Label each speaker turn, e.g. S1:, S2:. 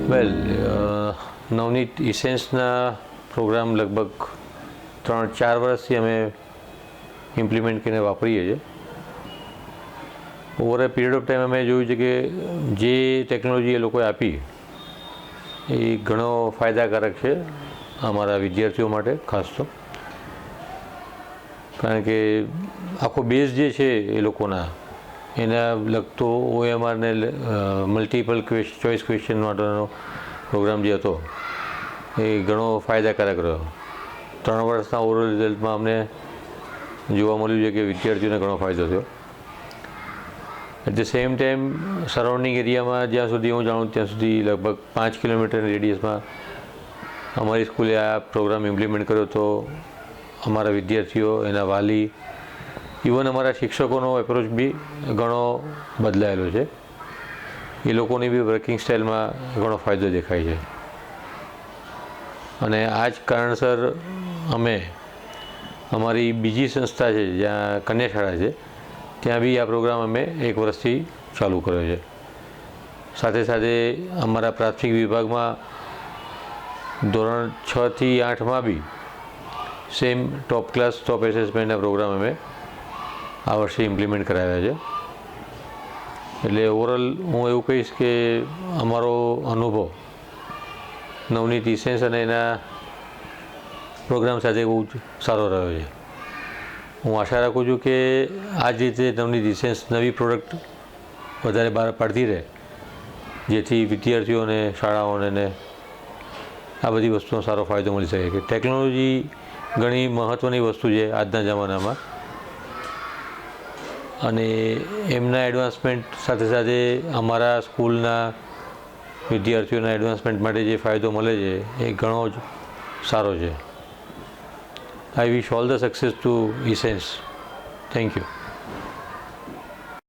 S1: વેલ Navneet ઇસેન્સના programme લગભગ 3-4 વર્ષથી અમે ઇમ્પ્લિમેન્ટ કરીને વાપરીએ છીએ. Over a period of time અમે જોયું છે કે જે ટેકનોલોજી એ લોકોએ આપી એ ઘણો ફાયદાકારક છે અમારા વિદ્યાર્થીઓ માટે ખાસ તો, કારણ કે આખો બેઝ જે છે એ લોકોના એના લગતો OMR ને મલ્ટિપલ ચોઇસ ક્વેશ્ચન માટેનો પ્રોગ્રામ જે હતો એ ઘણો ફાયદાકારક રહ્યો. 3 વર્ષના ઓવરઓલ રિઝલ્ટમાં અમને જોવા મળ્યું છે કે વિદ્યાર્થીઓને ઘણો ફાયદો થયો. At the same time surrounding એરિયામાં જ્યાં સુધી હું જાણું ત્યાં સુધી લગભગ 5 કિલોમીટરની રેડિયસમાં અમારી સ્કૂલે આ પ્રોગ્રામ ઇમ્પ્લિમેન્ટ કર્યો તો અમારા વિદ્યાર્થીઓ, એના વાલી, ઇવન અમારા શિક્ષકોનો એપ્રોચ બી ઘણો બદલાયેલો છે. એ લોકોની બી વર્કિંગ સ્ટાઇલમાં ઘણો ફાયદો દેખાય છે. અને આ જ કારણસર અમે અમારી બીજી સંસ્થા છે જ્યાં કન્યા શાળા છે ત્યાં બી આ પ્રોગ્રામ અમે 1 વર્ષથી ચાલુ કર્યો છે. સાથે સાથે અમારા પ્રાથમિક વિભાગમાં ધોરણ 6 થી 8માં બી same top class top એસેસમેન્ટના programme અમે આ વર્ષે ઇમ્પ્લિમેન્ટ કરાવ્યા છે. એટલે ઓવરઓલ હું એવું કહીશ કે અમારો અનુભવ નવનીત ઇસેન્સ અને એના પ્રોગ્રામ સાથે બહુ જ સારો રહ્યો છે. હું આશા રાખું છું કે આ જ રીતે નવનીત ઇસેન્સ નવી પ્રોડક્ટ વધારે બહાર પાડતી રહે, જેથી વિદ્યાર્થીઓને, શાળાઓને ને આ બધી વસ્તુનો સારો ફાયદો મળી શકે. કે ટેકનોલોજી ઘણી મહત્ત્વની વસ્તુ છે આજના જમાનામાં, અને એમના એડવાન્સમેન્ટ સાથે સાથે અમારા સ્કૂલના વિદ્યાર્થીઓના એડવાન્સમેન્ટ માટે જે ફાયદો મળે છે એ ઘણો જ સારો છે. I wish all the success to Essence. Thank you.